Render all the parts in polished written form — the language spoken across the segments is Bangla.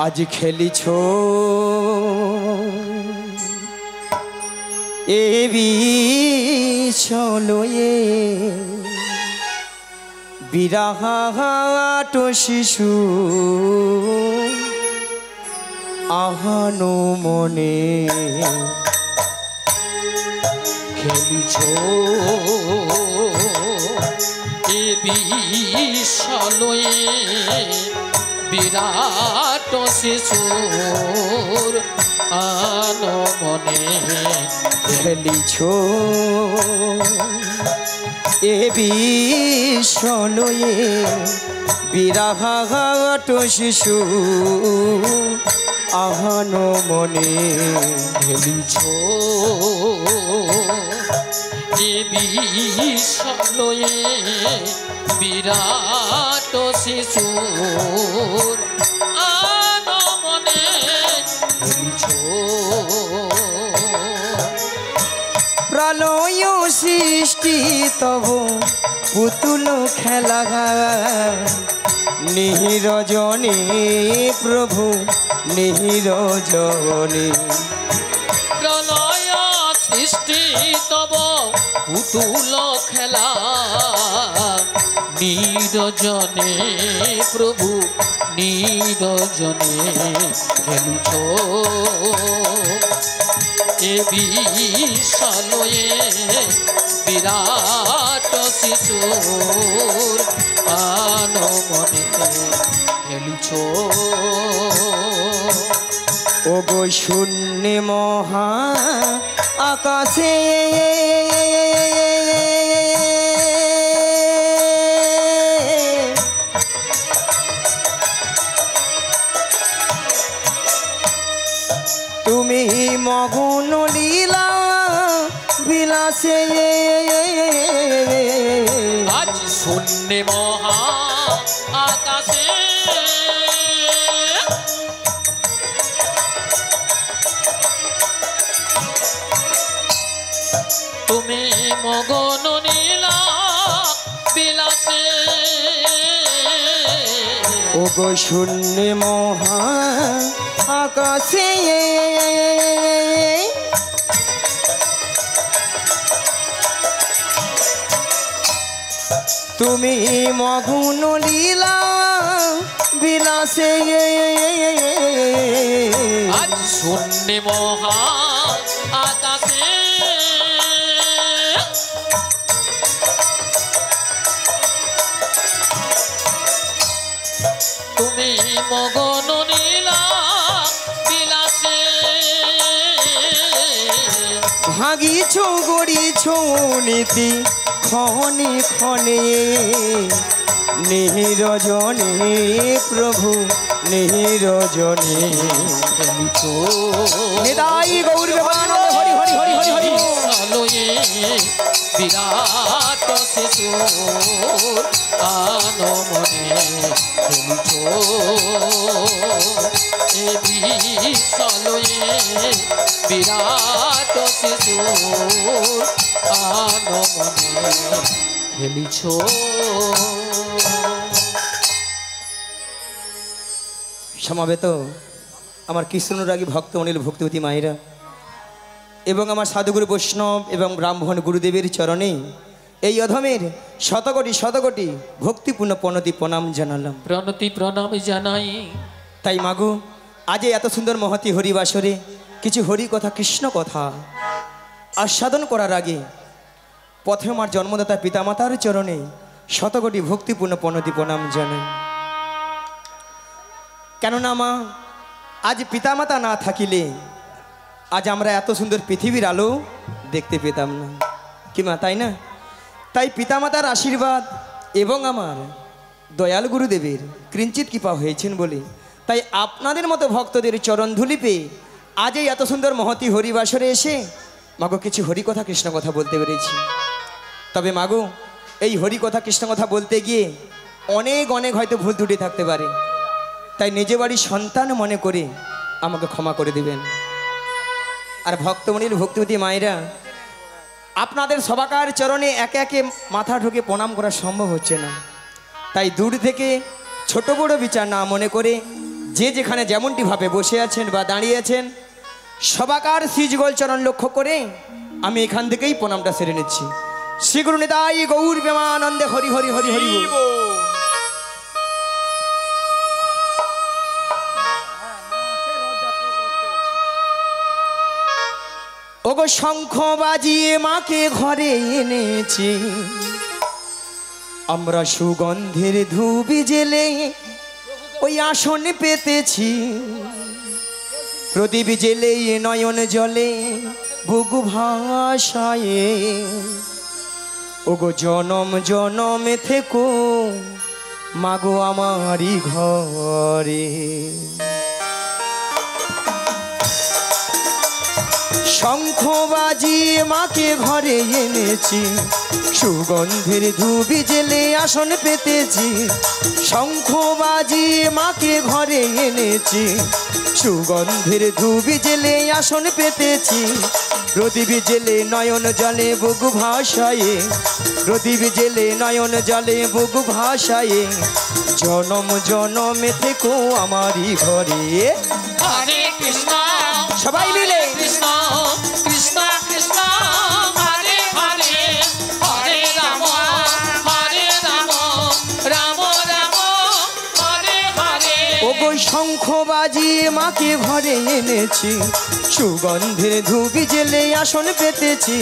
আজ খেলিছ এ বিছলয়ে বিরাট শিশু আহানো মনে খেলিছ এ বিছলয়ে বিরাট শিশুর আনো মনে খেলিছ এ বিছলয়ে বিরাট শিশু আহানো মনে খেলিছ এ বিছলয়ে বিরাট শিশুর আনো মনে খেলিছ প্রলয় সৃষ্টি তব পুতুল খেলা নিরজনে প্রভু নিরজনে প্রলয় সৃষ্টি তব পুতুল খেলা নিরজনে প্রভু নিরজনে খেলুছ এ বিছলয়ে বিরাট শিশুর আনো মনে খেলুছ ও গো শূন্য মহা আকাশে তুমি মগ্ন লীলা বিলাসে আজ শূন্য মহা আকাশে তুমি মগন নীলা বিলাসে ও গো শূন্য মহা আকাশে তুমি মগ্ন লীলা বিলাসে আজ শূন্য মহা আকাশে তুমি মগন নীলা বিলাসে ভাগিছ গড়িছ নীতি ক্ষণে ক্ষণে নিরজনে প্রভু নিরজনে খেলিছ নিতাই গৌর দেবানন্দ হরি হরি হরি হরি হরি বিছলয়ে বিরাট শিশুর আনো মনে খেলিছ এ বিছলয়ে বিরাট শিশুর আনো মনে খেলিছ সমাবেত আমার কৃষ্ণরাগী ভক্তমণিল ভক্তিবতী মায়েরা এবং আমার সাধুগুরু বৈষ্ণব এবং ব্রাহ্মণ গুরুদেবের চরণে এই অধমের শতকোটি শতকোটি ভক্তিপূর্ণ প্রণতি প্রণাম জানালাম। প্রণতি প্রণাম জানাই। তাই মাগো আজ এত সুন্দর মহতি হরিবাসরে কিছু হরি কথা কৃষ্ণ কথা আস্বাদন করার আগে প্রথমে আমার জন্মদাতা পিতামাতার চরণে শতকোটি ভক্তিপূর্ণ প্রণতি প্রণাম জানাই। কেননা মা আজ পিতামাতা না থাকিলে আজ আমরা এত সুন্দর পৃথিবীর আলো দেখতে পেতাম না কি মা, তাই না? তাই পিতামাতার আশীর্বাদ এবং আমার দয়াল গুরুদেবের কিঞ্চিত কৃপা হয়েছেন বলে তাই আপনাদের মতো ভক্তদের চরণ ধুলি পেয়ে আজ এই এত সুন্দর মহতি হরিবাসরে এসে মাগো কিছু হরিকথা কৃষ্ণ কথা বলতে পেরেছি। তবে মাগো এই হরিকথা কৃষ্ণ কথা বলতে গিয়ে অনেক অনেক হয়তো ভুল ত্রুটি থাকতে পারে, তাই নিজে বাড়ির সন্তান মনে করে আমাকে ক্ষমা করে দিবেন। আর ভক্তমণির ভক্তিবতী মায়েরা আপনাদের সবাকার চরণে একে একে মাথা ঢুকে প্রণাম করা সম্ভব হচ্ছে না, তাই দূর থেকে ছোট বড় বিচার না মনে করে যে যেখানে যেমনটি ভাবে বসে আছেন বা দাঁড়িয়ে আছেন, সবাকার শ্রীযুগল চরণ লক্ষ্য করে আমি এখান থেকেই প্রণামটা সেরে নিচ্ছি। শ্রী গুরু নিতাই গৌর প্রেমানন্দে হরি হরি হরি হরি বল। ওগো শঙ্খ বাজিয়ে মাকে ঘরে এনেছি, আমরা সুগন্ধের ধূপি জেলে ওই আসন পেতেছি, প্রদীপ জেলে নয়ন জলে বুক ভাসায়, ওগো জনম জনমে থেকো মাগো আমারই ঘরে। শঙ্খ বাজিয়ে মাকে ঘরে এনেছি, সুগন্ধের ধূপি জেলে আসন পেতেছি, শঙ্খ বাজিয়ে মাকে ঘরে এনেছি, সুগন্ধের ধূপি জেলে আসন পেতেছি, প্রদীপ জেলে নয়ন জলে বুক ভাসায়ে, প্রদীপ জেলে নয়ন জলে বুক ভাসায়ে, জনম জনমে থেকো আমারই ঘরে। হরে কৃষ্ণ সবাই মিলে কৃষ্ণ কৃষ্ণ কৃষ্ণ হরে হরে, হরে রাম হরে রাম রাম রাম হরে হরে। ওগো শঙ্খ বাজিয়ে মাকে ঘরে এনেছি, সুগন্ধের ধূপি জেলে আসন পেতেছি,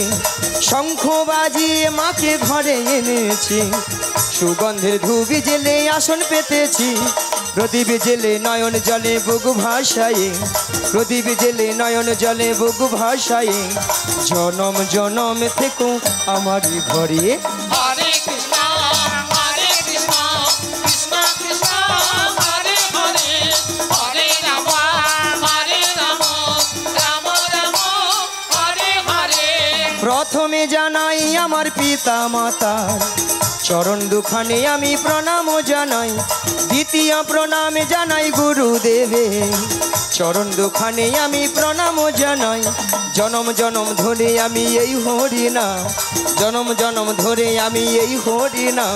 শঙ্খ বাজিয়ে মাকে ঘরে এনেছি, সুগন্ধের ধূপি জেলে আসন পেতেছি, প্রদীপ জেলে নয়ন জলে বুক ভাসায়ে, প্রদীপ জেলে নয়ন জলে বুক ভাসায়ে, জনম জনম থেকো আমারই ঘরে। হরে কৃষ্ণ হরে কৃষ্ণ কৃষ্ণ কৃষ্ণ হরে হরে, হরে রাম হরে রাম রাম রাম হরে হরে। প্রথমে জানাই আমার পিতা মাতার চরণ দুখানে আমি প্রণাম জানাই, দ্বিতীয় প্রণামে জানাই গুরুদেবে চরণ দুখানে আমি প্রণাম জানাই, জনম জনম ধরে আমি এই হরি না, জনম জনম ধরে আমি এই হরি না,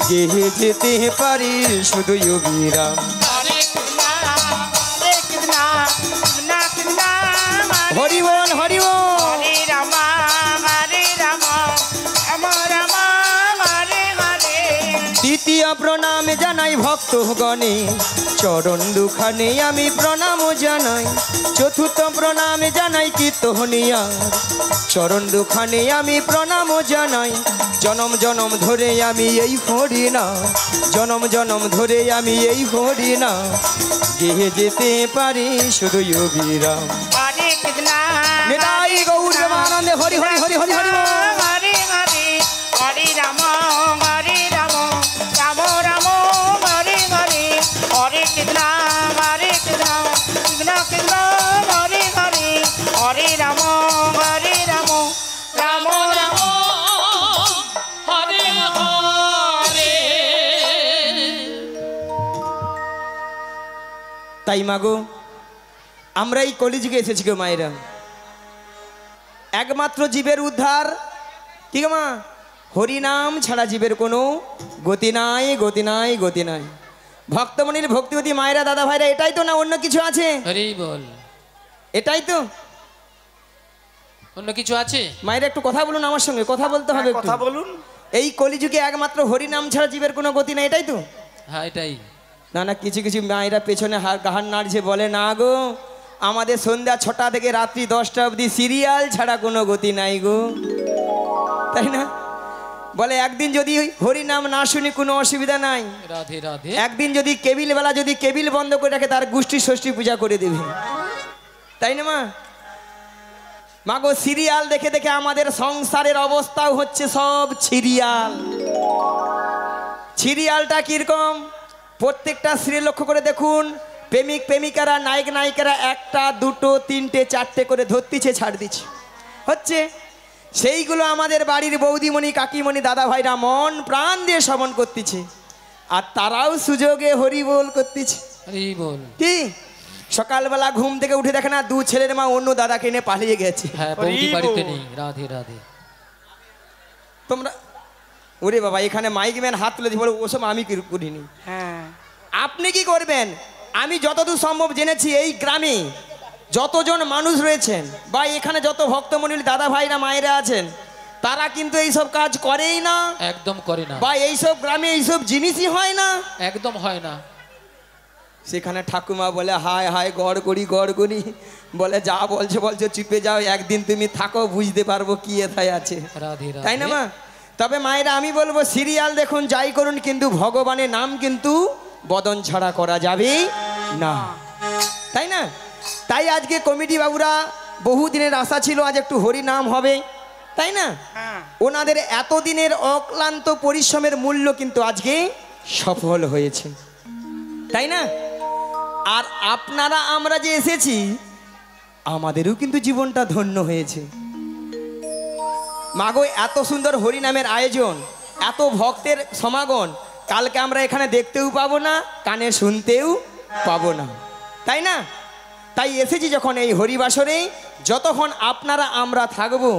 গেহে যেতে পারি শুধু অবিরাম। হরে কৃষ্ণ হরে কৃষ্ণ কৃষ্ণ কৃষ্ণ হরি বল হরি বল। হরে রাম হরে রাম রাম রাম হরে হরে। তৃতীয় প্রণামে জানাই ভক্তগণে চরণ দুখানে আমি প্রণাম জানাই, চতুর্থ প্রণামে জানাই কীর্তনিয়া চরণ দুখানে আমি প্রণাম জানাই, জনম জনম ধরে আমি এই হরি না, জনম জনম ধরে আমি এই হরি না, গেহে যেতে পারি শুধু অবিরাম। হরে কৃষ্ণ নিতাই গৌর প্রেমানন্দে হরি হরি হরি হরি হরি বল। হরে হরে, হরে রাম হরে রাম রাম রাম হরে হরে, হরে কৃষ্ণ হরে কৃষ্ণ কৃষ্ণ কৃষ্ণ হরে হরে, হরে রাম হরে রাম রাম রাম হরে হরে। তাই মাগো আমরা এই কলিযুগে এসেছি গো মায়েরা, একমাত্র জীবের উদ্ধার কি গো মা, হরিনাম ছাড়া জীবের কোনো গতি নাই গতি নাই গতি নাই। ভক্তমণির ভক্তিবতী মায়েরা দাদা ভাইরা এটাই তো না অন্য কিছু আছে? হরি বল। এটাই তো। অন্য কিছু আছে? মায়েরা একটু কথা বলুন আমার সঙ্গে, কথা বলতে হবে একটু। কথা বলুন। এই কলিযুগে একমাত্র হরিনাম ছাড়া জীবের কোনো গতি নাই, এটাই তো? হ্যাঁ এটাই। না না, কিছু কিছু মায়েরা পেছনে গাহার নাড়ছে, বলে না গো আমাদের সন্ধ্যা 6টা থেকে রাত্রি 10টা অবধি সিরিয়াল ছাড়া কোনো গতি নাই গো, তাই না? বলে একদিন যদি হরি নাম না শুনি কোনো অসুবিধা নাই, রাধে রাধে। একদিন যদি কেবিল বেলা যদি কেবিল বন্ধ করে রাখে তার গোষ্ঠী ষষ্ঠী পূজা করে দেবে, তাই না মা? মা গো সিরিয়াল দেখে দেখে আমাদের সংসারের অবস্থাও হচ্ছে সব সিরিয়াল। সিরিয়ালটা কিরকম প্রত্যেকটা সিরিয়াল লক্ষ্য করে দেখুন, প্রেমিক প্রেমিকারা নায়ক নায়িকারা 1টা 2টো 3টে 4টে করে ধরতিছে ছাড় দিচ্ছে হচ্ছে, সেইগুলো আমাদের বাড়ির বৌদিমণি কাকিমণি দাদা ভাইরা মন প্রাণ দিয়ে শ্রবণ করতেছে, আর তারাও সুযোগে হরি বল করতেছে। হরি বল। কি সকালবেলা ঘুম থেকে উঠে দেখে না 2 ছেলের মা অন্য দাদাকে নিয়ে পালিয়ে গেছে। হ্যাঁ বৌদি বাড়িতে নেই। রাধে রাধে। তোমরা ওরে বাবা এখানে মাইক ম্যান হাত তুলে দিয়ে বলো ওসব আমি কি করিনি। হ্যাঁ আপনি কি করবেন? আমি যতদূর সম্ভব জেনেছি এই গ্রামে যতজন মানুষ রয়েছেন বা এখানে যত ভক্তমণ্ডলী দাদা ভাইরা মায়েরা আছেন তারা কিন্তু এইসব কাজ করেই না, একদম করে না, বা এইসব গ্রামে এইসব জিনিসই হয় না, একদম হয় না। সেখানে ঠাকুমা বলে হায় হায় গড় করি বলে যা বলছো বলছো চুপে যাও, একদিন তুমি থাকো বুঝতে পারবো কি এথায় আছে, রাধে রাধে। তাই না মা? তবে মায়েরা আমি বলবো সিরিয়াল দেখুন যাই করুন কিন্তু ভগবানের নাম কিন্তু বদন ছাড়া করা যাবে না, তাই না? তাই আজকে কমিটি বাবুরা বহুদিনের আশা ছিল আজ একটু হরি নাম হবে, তাই না? হ্যাঁ ওনাদের এতদিনের অক্লান্ত পরিশ্রমের মূল্য কিন্তু আজকে সফল হয়েছে, তাই না? আর আপনারা আমরা যে এসেছি আমাদেরও কিন্তু জীবনটা ধন্য হয়েছে। মাগো এত সুন্দর হরিনামের আয়োজন, এত ভক্তের সমাগম কালকে আমরা এখানে দেখতেও পাবো না, কানে শুনতেও পাবো না, তাই না? তাই এসেছি যখন এই হরিবাসরে, যতক্ষণ আপনারা আমরা থাকবো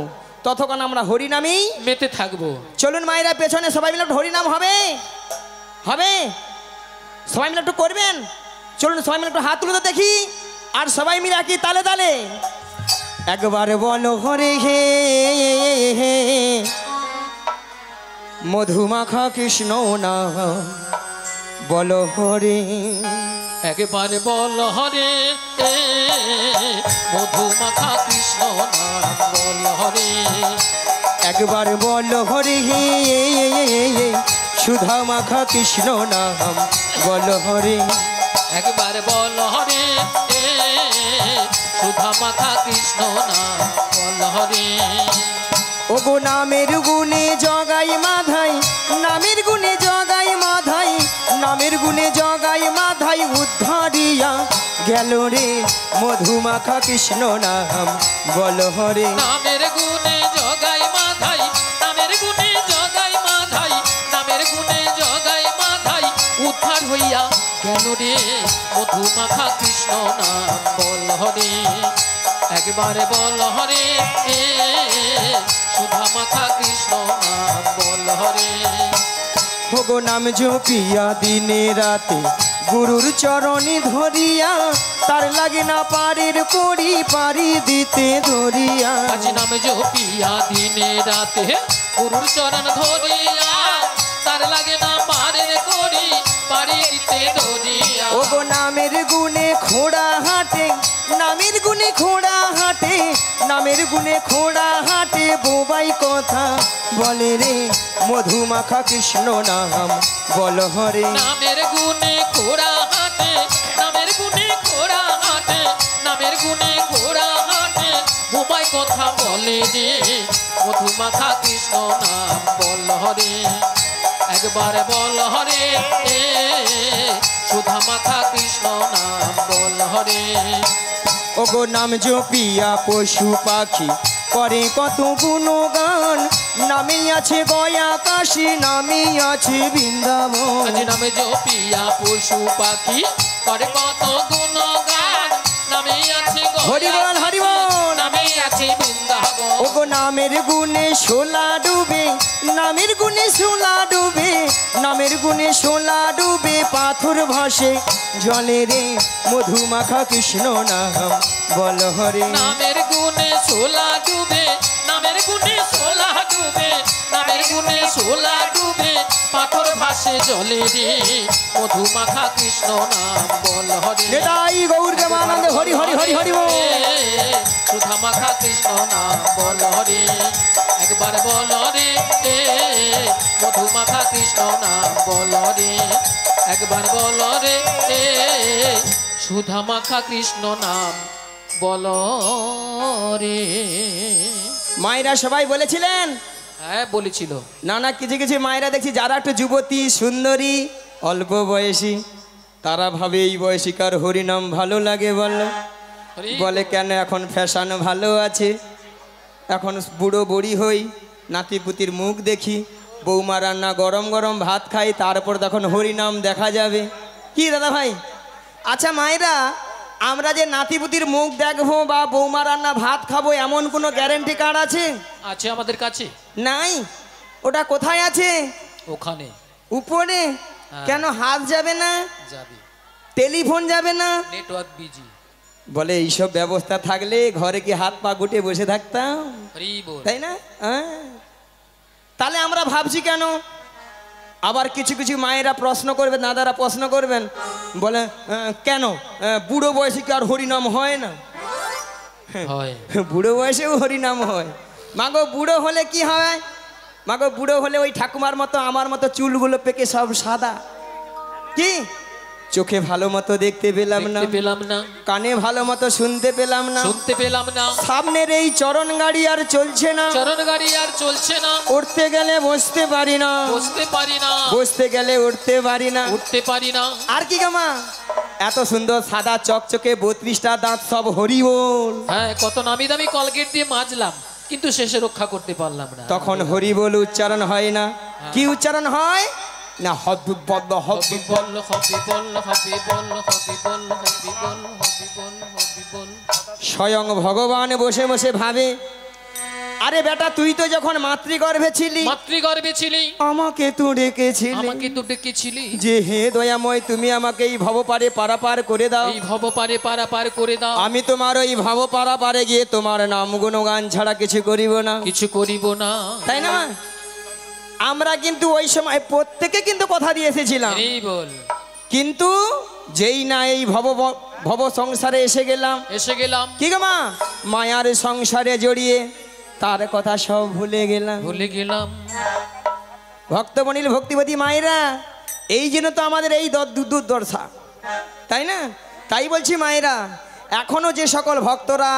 ততক্ষণ আমরা হরিনামেই মেতে থাকবো। চলুন মায়েরা পেছনে সবাই মিলে একটু হরিনাম হবে, হবে সবাই মিলে একটু করবেন। চলুন সবাই মিলে একটু হাত তুলে তো দেখি, আর সবাই মিলে কি তালে তালে একবার বলো হরে হে হে মধুমাখা কৃষ্ণ না বলো হরে, একবার বল হরে মধুমাখা কৃষ্ণ নাম বল হরে, একবার বলো হরে হে সুধা মাখা কৃষ্ণ নাম বলো হরে, একবার বল হরে সুধা মাখা কৃষ্ণ নাম বল হরে। ওগো নামের গুণে জগাই মাধাই, নামের গুণে জগাই মাধাই, নামের গুণে জগাই মাধাই উদ্ধারিয়া গেল রে মধুমাখা কৃষ্ণ নাম বল হরে, নামের গুণে জগাই মাধাই, নামের গুণে জগাই মাধাই, নামের গুণে জগাই মাধাই উদ্ধার হইয়া গেল রে মধুমাখা কৃষ্ণ নাম বল হরে, একবার বল হরে সুধা মাখা কৃষ্ণ নাম বল হরে। ওগো নাম জপিয়া দিনে রাতে গুরুর চরণে ধরিয়া, তার লাগে না পারের করি পারি দিতে ধরিয়া, আজ নাম জপিয়া দিনে রাতে গুরুর চরণ ধরিয়া, তার লাগে না পারের করি পারি দিতে ধরিয়া। ওগো নামের গুণে খোড়া হাটে, নামের গুণে খোড়া হাটে, নামের গুণে খোড়া হাটে বোবাই কথা বলে রে মধুমাখা কৃষ্ণ নাম বল হরে, নামের গুণে ঘোড়া হাটে, নামের গুণে ঘোড়া হাটে, নামের গুণে ঘোড়া হাটে বোবাই কথা বলে রে মধুমাখা কৃষ্ণ নাম বল হরে, একবার বল হরে সুধা মাখা কৃষ্ণ নাম বল হরে। ওগো নাম জপিয়া পশু পাখি করে কত গুণগান, নামে আছে গয়া কাশী, নামে আছে বৃন্দাবন, আজ নামে জপিয়া পশু পাখি করে কত গুণগান, নামে আছে হরি বল হরি বল, নামে আছে বৃন্দাবন। ওগো নামের গুণে শোলা ডুবে, নামের গুণে শোলা ডুবে, নামের গুণে শোলা ডুবে পাথর ভাসে জলে রে মধুমাখা কৃষ্ণ নাম বল হরে, নামের গুণে সোলা ডুবে, নামের গুণে সোলা ডুবে, নামের গুণে সোলা ডুবে পাথর ভাসে জলে রে মধুমাখা কৃষ্ণ নাম বল হরে, নেতাই গৌর প্রেমানন্দে হরি হরি হরি হরি বল, সুধা মাখা কৃষ্ণ নাম বল হরে, একবার বল রে মধুমাখা কৃষ্ণ নাম বল রে, একবার বল রে সুধা মাখা কৃষ্ণ নাম বল রে। মায়েরা সবাই বলেছিলেন, হ্যাঁ বলেছিল। না না কিছু কিছু মায়েরা দেখছি যারা একটু যুবতী সুন্দরী অল্প বয়সী তারা ভাবে এই বয়সিকার হরিনাম ভালো লাগে, বলে কেন এখন ফ্যাশন ভালো আছে, এখন বুড়ো বুড়ি হই নাতিপুতির মুখ দেখি, বৌমা রান্না গরম গরম ভাত খাই, তারপর তখন হরিনাম দেখা যাবে কি দাদা ভাই? আচ্ছা মায়েরা, আমরা যে নাতিপুতির মুখ দেখবো বা বৌমা রান্না ভাত খাবো এমন কোনো গ্যারেন্টি কার্ড আছে? আছে আমাদের কাছে। নাই। ওটা কোথায় আছে? ওখানে উপরে। হ্যাঁ। কেন হাত যাবে না? যাবে। টেলিফোন যাবে না, নেটওয়ার্ক বিজি। বলে এইসব ব্যবস্থা থাকলে ঘরে কি হাত পা গুটে বসে থাকতাম, হরি বল। তাই না? তাহলে আমরা ভাবছি কেন? আবার কিছু কিছু মায়েরা প্রশ্ন করবেন, দাদারা প্রশ্ন করবেন, বলে কেন বুড়ো বয়সে কি আর হরিনাম হয় না? হয়। বুড়ো বয়সেও হরিনাম হয়। মাগো বুড়ো হলে কি হয়? মাগো বুড়ো হলে ওই ঠাকুমার মতো আমার মতো চুলগুলো পেকে সব সাদা, কি চোখে ভালো মতো দেখতে পেলাম না, দেখতে পেলাম না, কানে ভালো মতো শুনতে পেলাম না, শুনতে পেলাম না, সামনের এই চরণ গাড়ি আর চলছে না, চরণ গাড়ি আর চলছে না, উঠতে গেলে বসতে পারি না, বসতে পারি না, বসতে গেলে উঠতে পারি না, উঠতে পারি না। আর কি গামা এত সুন্দর সাদা চকচকে 32টা দাঁত সব হরি বল। হ্যাঁ, কত নামি দামি কলগেট দিয়ে মাজলাম, কিন্তু শেষে রক্ষা করতে পারলাম না। তখন হরি বল উচ্চারণ হয় না। কি উচ্চারণ হয় না? হবি বল হবি বল। বল হবি বল হবি বল হবি বল হবি বল হবি বল হবি বল। স্বয়ং ভগবান বসে বসে ভাবে, আরে বেটা তুই তো যখন মাতৃগর্ভে ছিলি, মাতৃগর্ভে ছিলি, আমাকে তো ডেকেছিলি, আমাকে তো ডেকেছিলি, যে হে দয়াময় তুমি আমাকে এই ভবপারে পারাপার করে দাও, এই ভব পারে পারাপার করে দাও। আমি তোমার ওই ভব পারাপারে গিয়ে তোমার নাম গুণগান ছাড়া কিছু করিব না, কিছু করিব না, তাই না? আমরা কিন্তু ওই সময় প্রত্যেকে কিন্তু কথা দিয়ে এসেছিলাম, এই বল। কিন্তু যেই না এই ভব সংসারে এসে গেলাম, এসে গেলাম, কি গো মা, মায়ার সংসারে জড়িয়ে তার কথা সব ভুলে গেলাম। ভুলে গেলাম। ভক্তমণিল ভক্তিবতী মায়েরা, এই জন্য তো আমাদের এই দুর্দশা, তাই না? তাই বলছি মায়েরা, এখনো যে সকল ভক্তরা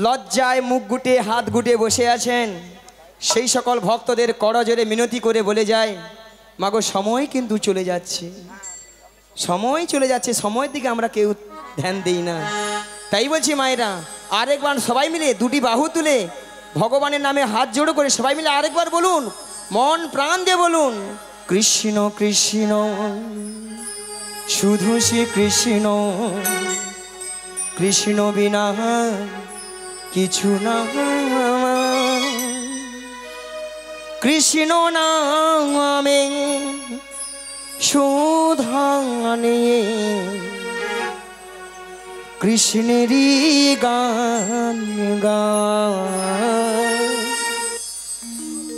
লজ্জায় মুখ গুটে হাত গুটে বসে আছেন, সেই সকল ভক্তদের করজোরে মিনতি করে বলে যায়, মাগো সময় কিন্তু চলে যাচ্ছে, সময় চলে যাচ্ছে, সময়ের দিকে আমরা কেউ ধ্যান দিই না। তাই বলছি মায়েরা, আরেকবার সবাই মিলে দুটি বাহু তুলে ভগবানের নামে হাত জোড়ো করে সবাই মিলে আরেকবার বলুন, মন প্রাণ দিয়ে বলুন, কৃষ্ণ কৃষ্ণ শুধু শ্রী কৃষ্ণ, কৃষ্ণ বিনা কিছু না, কৃষ্ণ নামে সুধানে কৃষ্ণেরই গান গায়,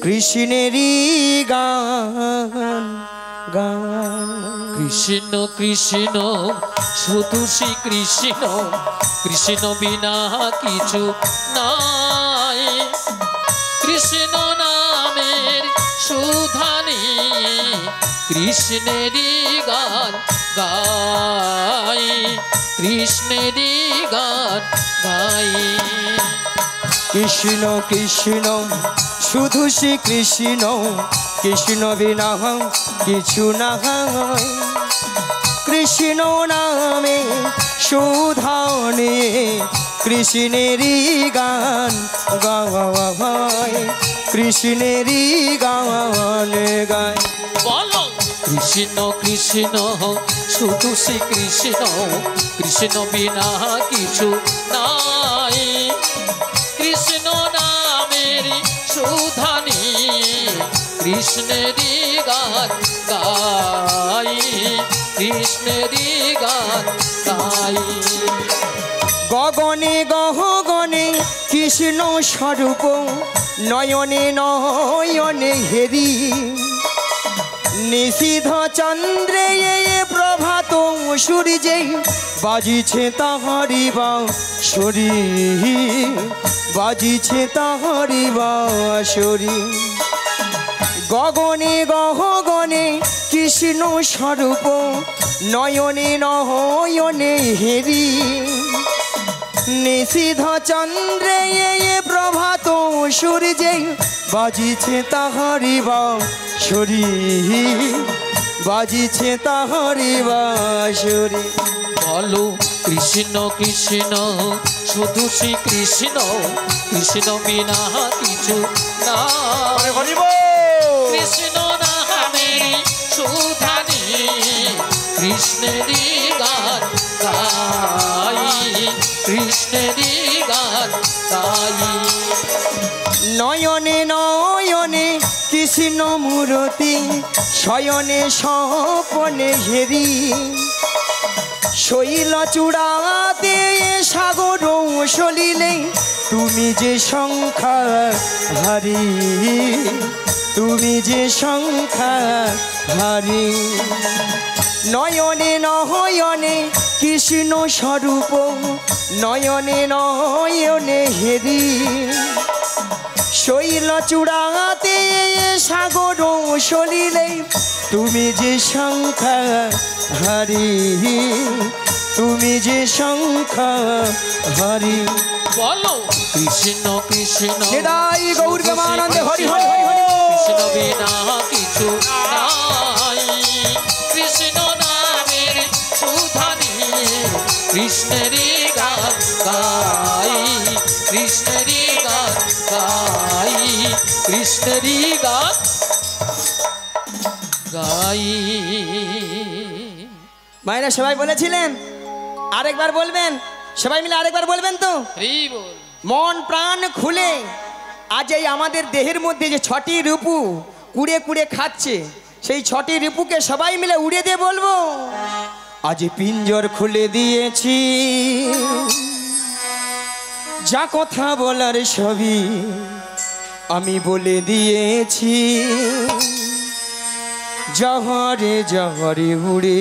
কৃষ্ণেরই গান গায়। কৃষ্ণ কৃষ্ণ শুধু শ্রী কৃষ্ণ, কৃষ্ণ বিনা কিছু নাই, কৃষ্ণ নামের সুধানি কৃষ্ণেরই গান গাই, কৃষ্ণেরই গান গাই। কৃষ্ণ কৃষ্ণ শুধু শ্রী কৃষ্ণ, কৃষ্ণ বিনা কিছু না, কৃষ্ণ নামে সুধানে কৃষ্ণেরই গান গায়, কৃষ্ণেরই গান গায়। বলো কৃষ্ণ কৃষ্ণ শুধু শ্রী কৃষ্ণ, কৃষ্ণ বিনা কিছু নাই, কৃষ্ণ নামের সুধানি কৃষ্ণেরই গান গাই, কৃষ্ণেরই গান গাই। গগনে গহগনে কৃষ্ণ স্বরূপ, নয়নে নয়নে হেরি, নিশীধ চন্দ্রে প্রভাত সূর্যে বাজিছে তাহারি বাঁশরি, বাজিছে তাহারি বাঁশরি। গগনে গহগনে কৃষ্ণ স্বরূপ, নয়নে নয়নে হেরি, নিশীধ চন্দ্রে প্রভাত সূর্যে বাজিছে তাহারি বাঁশরি, বাজিছে তাহারি বাঁশরি। বলো কৃষ্ণ কৃষ্ণ শুধু শ্রী কৃষ্ণ, কৃষ্ণ বিনা কিছু না, কৃষ্ণ নামের সুধানি কৃষ্ণেরই গান গাই, কৃষ্ণেরই গান গাই। নয়নে নয়নে কৃষ্ণ মূরতি, শয়নে স্বপনে হেরি, শৈল চূড়াতে সাগর সলিলে তুমি যে সংখ্যা হারি, তুমি যে সংখ্যা হারি। নয়নে নয়নে কৃষ্ণ স্বরূপ, নয়নে নয়নে হেরি। শৈল চূড়াতে সাগর সলিলে তুমি যে সংখ্যা হারি, তুমি যে সংখ্যা হারি। বলো কৃষ্ণ কৃষ্ণ নিতাই গৌর প্রেমানন্দে হরি হরি হরি হরি। কৃষ্ণ বিনা কিছু নাই, কৃষ্ণ নামের সুধানি কৃষ্ণেরই গান গাই, কৃষ্ণেরই গান গাই, কৃষ্ণেরই গান গাই। মায়েরা সবাই বলেছিলেন, আরেকবার বলবেন, সবাই মিলে আরেকবার বলবেন তো। হরি বল। মন প্রাণ খুলে আজ এই আমাদের দেহের মধ্যে যে 6টি রিপু কুড়ে কুড়ে খাচ্ছে, সেই 6টি রিপুকে সবাই মিলে উড়ে দিয়ে বলবো, আজ পিঞ্জর খুলে দিয়েছি, যা কথা বলার সবই আমি বলে দিয়েছি। জহরে জহরে উড়ে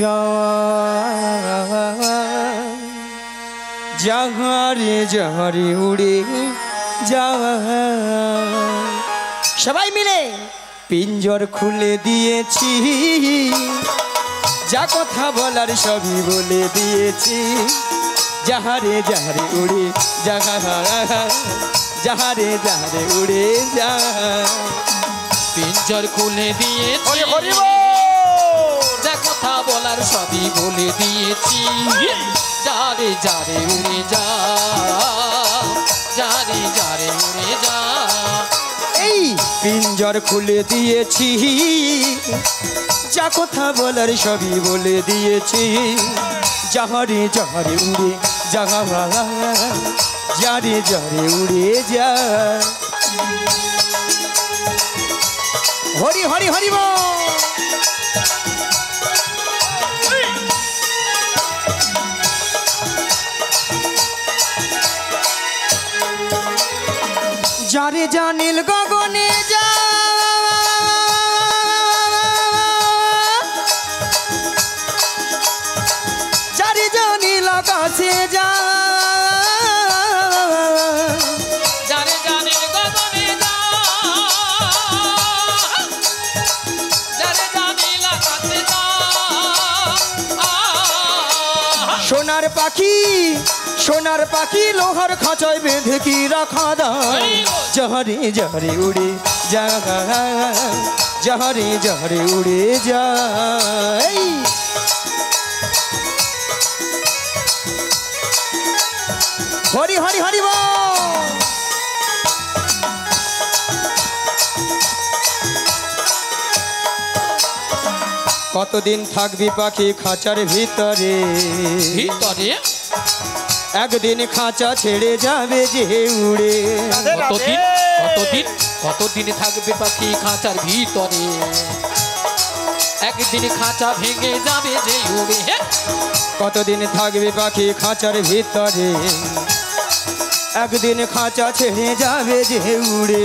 যাওয়া, জহরে জহরে উড়ে যাওয়া। সবাই মিলে পিঞ্জর খুলে দিয়েছি, যা কথা বলার সবই বলে দিয়েছি। যাহারে যাহারে উড়ে যাহা, যাহারে যাহারে উড়ে যা। পিঞ্জর খুলে দিয়েছি, যা কথা বলার সবই বলে দিয়েছি। যারে যারে উড়ে যা, যারে যারে উড়ে যা। এই পিঞ্জর খুলে দিয়েছি, যা কথা বলার সবই বলে দিয়েছি। যাহারে যাহারে উড়ে যাহা, যারে যারে উড়ে যা। হরি হরি হরি বল। যারে জানিল গগনে যা, যারে জানিল আকাশে যা। যারে জানিল গগনে যা, যারে জানিল আকাশে যা। সোনার পাখি, সোনার পাখি লোহার খাঁচায় বেঁধে কি রাখা দায়। যাহারে যাহারে উড়ে যা, যাহারে যাহারে উড়ে যায়। হরি হরি হরি বল। কতদিন থাকবি পাখি খাঁচার ভিতরে, ভিতরে একদিন খাঁচা ছেড়ে যাবে যে উড়ে। কতদিন কতদিন কতদিন থাকবে পাখি খাঁচার ভিতরে, একদিন খাঁচা ভেঙে যাবে যে উড়ে। কতদিন থাকবে পাখি খাঁচার ভিতরে, একদিন খাঁচা ছেড়ে যাবে যে উড়ে।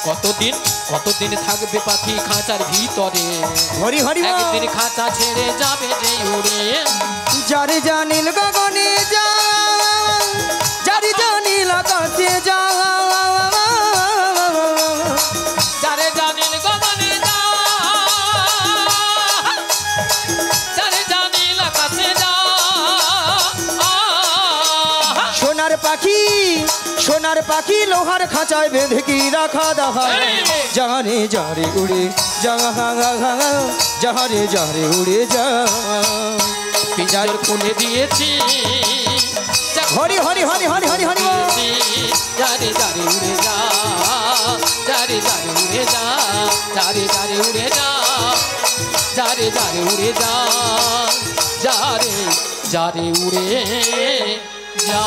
কতদিন কতদিন থাকবে পাখি খাঁচার ভিতরে, হরি হরি বল। একদিন খাঁচা ছেড়ে যাবে যে উড়ে। যারে জানিল গগনে যা, যারে জানিল আকাশে যা। যারে জানিল গগনে যা, যারে জানিল আকাশে যা। সোনার পাখি, সোনার পাখি লোহার খাঁচায় বেঁধে কি রাখা দাহায়। যাহারে যাহারে উড়ে যা, যাহারে যাহারে উড়ে যা। পিঞ্জর খুলে দিয়েছি, হরি হরি হরি হরি হরি হরি বল। যারে যারে উড়ে যা, যারে যারে উড়ে যা, যারে যারে উড়ে যা, যারে যারে উড়ে যা, যারে যারে উড়ে যা।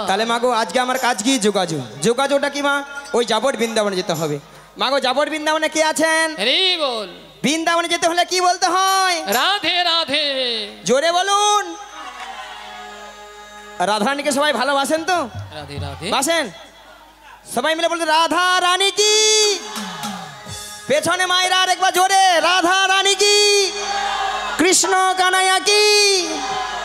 তাহলে মাগো আজকে আমার কাজ কি? যোগাযোগ। যোগাযোগটা কি মা? ওই যাবট বৃন্দাবনে যেতে হবে। মাগো যাবট বৃন্দাবনে কে আছেন? হরি বল। বৃন্দাবনে যেতে হলে কি বলতে হয়? রাধে রাধে। জোরে বলুন। রাধারানীকে সবাই ভালোবাসেন তো? রাধে রাধে। বাসেন? সবাই মিলে বলতে রাধা রানী কি। পেছনে মায়েরা আরেকবার জোরে রাধা রানী কি, কৃষ্ণ কানাইয়া কি।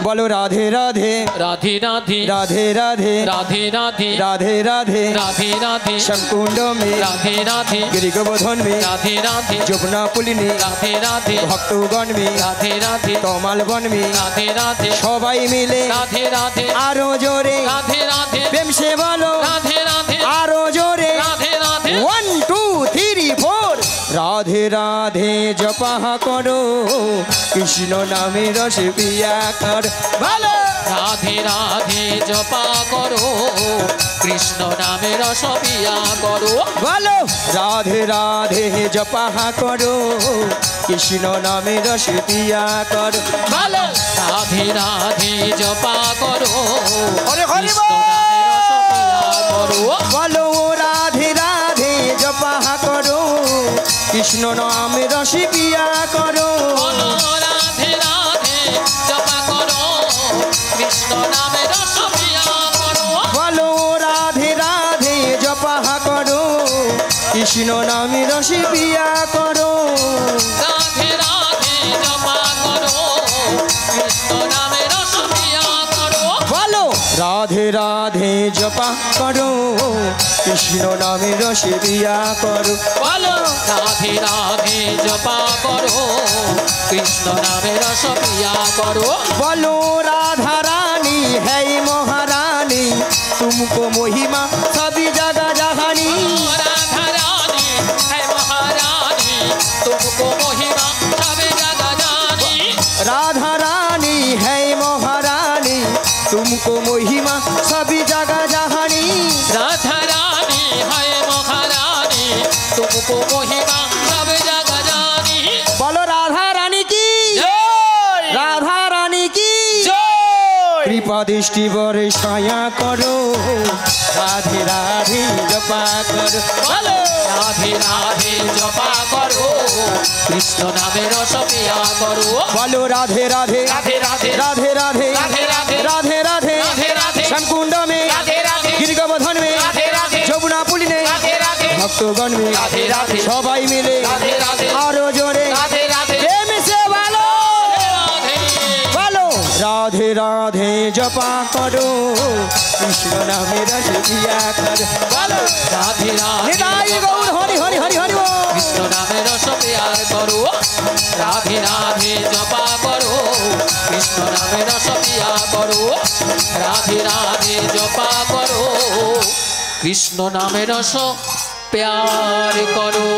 বলো রাধে রাধে রাধে রাধে। রাধে রাধে রাধে রাধে। রাধে রাধে রাধে রাধে। শঙ্কুণ্ড মে রাধে রাধে। গিরিগোবর্ধন মে রাধে রাধে। যমুনা পুলিনে রাধে রাধে। ভক্তগণ মে রাধে রাধে। তমাল বন মে রাধে রাধে। সবাই মিলে রাধে রাধে। আরো জোরে রাধে রাধে। প্রেম সে বলো রাধে রাধে। আরো জোরে রাধে রাধে। 1 2 3 4 রাধে রাধে জপা করো কৃষ্ণ নামে রস পিয়া কর। ভালো রাধে রাধে জপা করো কৃষ্ণ নামে রস পিয়া করো। ভালো রাধে রাধে জপা করো কৃষ্ণ নামে রস পিয়া কর। ভালো রাধে রাধে জপা করো হরে হরে কৃষ্ণ নামে রস পিয়া করো। বলো রাধে রাধে জপা করো কৃষ্ণ নামে রস পিয়া করো। বলো রাধে রাধে জপা করো কৃষ্ণ নামে রস পিয়া করো। বলো রাধে রাধে জপা করো কৃষ্ণ নামে রস পিয়া করো। রাধে রাধে জপা করো কৃষ্ণ নামে রস পিয়া করো। বলো রাধে রাধে জপা করো কৃষ্ণ নামে রস পিয়া করো। বলো রাধে রাধে জপা করো কৃষ্ণ নামে রস পিয়া করো। বলো রাধা রানী है महारानी तुमको महिमा सभी जगह जहानी। राधा रानी है महारानी तुमको महिमा सब जगह जानी। राधा रानी है महारानी तुमको महिमा सभी जगह जहानी। राधा रानी है महारानी तुमको महिमा सब जगह जानी। बोलो राधा रानी की जय। राधा रानी की जय। कृपा दृष्टि बरसाया करो राधे राधे जपा करो। बोलो राधे राधे जपा करो कृष्ण नामे रस पिया करो। बोलो राधे राधे राधे राधे। राधे राधे राधे राधे। राधे राधे राधे राधे। शंकुंड में राधे राधे। गिरिगोवर्धन में राधे राधे। যমুনা পুলিনে राधे राधे। ভক্তগণ মে राधे राधे। সবাই মিলে राधे राधे। আরো জোরে राधे राधे। প্রেম সে বলো राधे বলো রাধে রাধে জপা করো কৃষ্ণ নামে রস পিয়া কর। বলো राधे राधे নিতাই গৌর হরি হরি হরি হরি বল। कृष्ण नामे रस प्यार करो। राधे राधे जपा करो कृष्ण नामे रस पिया करो। राधे राधे जपा करो कृष्ण नामे रस प्यार करो।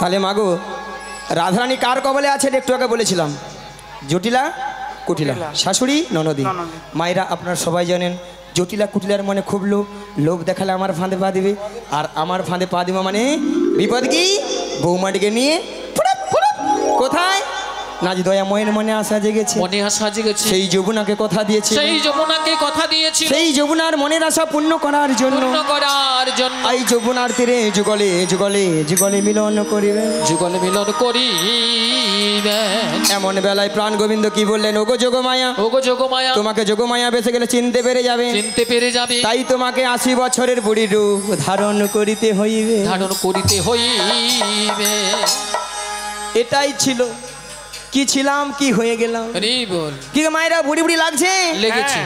তাহলে মাগো রাধারানী কার কবলে আছেন একটু আগে বলেছিলাম, জটিলা কুটিলা শাশুড়ি ননদী। মায়েরা আপনারা সবাই জানেন জটিলা কুটিলার মানে খুব লোভ, লোভ দেখালে আমার ফাঁদে পা দিবে, আর আমার ফাঁদে পা দিবা মানে বিপদ কি? বৌমাটিকে নিয়ে ফুরুপ ফুরুপ কোথায় নাজ দয়াময়ের মনে আশা জেগেছে, মনে আশা জেগেছে সেই যমুনাকে কথা দিয়েছে, সেই যমুনাকে কথা দিয়েছি সেই যমুনার মনের আশা পূর্ণ করার জন্য পূর্ণ করার জন্য এই যমুনার তীরে যুগলে যুগলে যুগলে মিলন করিবে। যুগল মিলন করিবেন। এমন বেলায় প্রাণ গোবিন্দ কি বললেন, ওগো যোগমায়া, ওগো যোগমায়া তোমাকে যোগমায়া বেঁচে গেলে চিনতে পেরে যাবে, চিনতে পেরে যাবে, তাই তোমাকে 80 বছরের বুড়ি রূপ ধারণ করিতে হইবে। ধারণ করিতে হইবে। এটাই ছিল, কি ছিলাম কি হয়ে গেলাম। হরি বল। কি গো মায়েরা বুড়ি বুড়ি লাগছে? লেগেছে।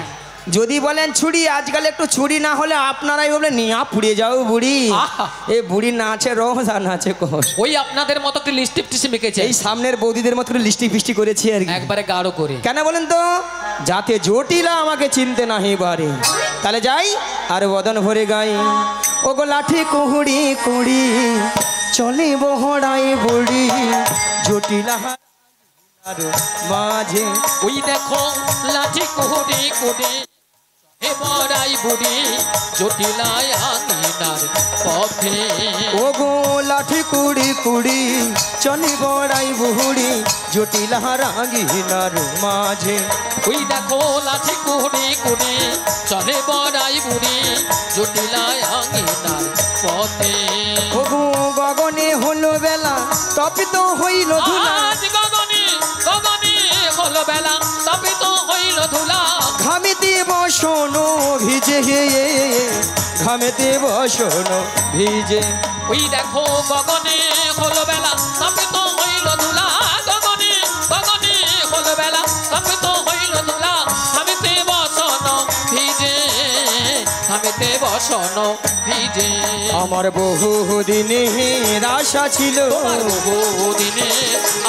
যদি বলেন ছুরি, আজকাল একটু ছুরি না হলে আপনারাই বলবেন নিয়া পুড়িয়ে যাও বুড়ি। আহা। এই বুড়ি না আছে রোজ আর না আছে কোষ। ওই আপনাদের মতো একটু লিপস্টিক টিসে মেখেছে, এই সামনের বৌদিদের মতো লিস্টি ফিস্টি করেছি আর কি। একবারে গাঢ় করে। কেন বলেন তো? যাতে জটিলা আমাকে চিনতে নাহি পারে। তাহলে যাই আর বদন ভরে গাই, ও গো লাঠি কুহুড়ি কুড়ি চলে বহড়াই বুড়ি জটিলা আর মাঝে। ওই দেখো লাঠি কুহুড়ি কুড়ি হে বড়াই বুড়ি জটিলায় আঙিনার পথে। ও গো লাঠি কুড়ি কুড়ি চলে বড়াই বুড়ি জটিলা রাঙিনার মাঝে। ওই দেখো লাঠি কুহুড়ি কুড়ি চলে বড়াই বুড়ি জটিলায় আঙিনার পথে। ও গো গগনে হলো বেলা তপিত হইল ধুলা আজ গগনে গগনে হলো বেলা তপিত হইল ধুলা ঘামেতে বসন ভিজে ঘামেতে বসন ভিজে ওই দেখো গগনে হলো বেলা তপিত হইল ধুলা গগনে গগনে হলো বেলা তপিত হইল ধুলা ঘামেতে বসন ভিজে ঘামেতে বসন ভিজে আমার বহু দিনের আশা ছিল তোমার বহুদিনে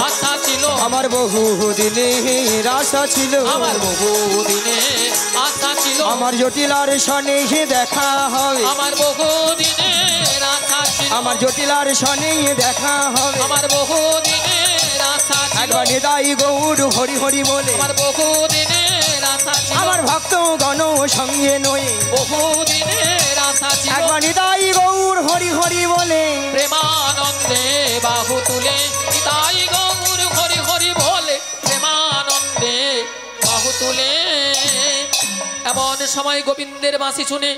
আশা ছিল আমার বহু দিনের আশা ছিল আমার বহুদিনে আশা ছিল আমার জটিলার সনে দেখা হবে আমার বহুদিনে আশা ছিল আমার জটিলার সনে দেখা হবে আমার বহুদিনে আশা ছিল একবার নিতাই গৌর হরি হরি বলে আমার বহুদিনে আশা ছিল আমার ভক্ত গণ সঙ্গে নয়ে বহুদিনে আশা ছিল একবার নিতাই গৌর হরি হরি বলে প্রেমানন্দে বাহু তুলে তাই গৌর হরি হরি বলে প্রেমানন্দে বাহু তুলে এমন সময় গোবিন্দের বাঁশি শুনে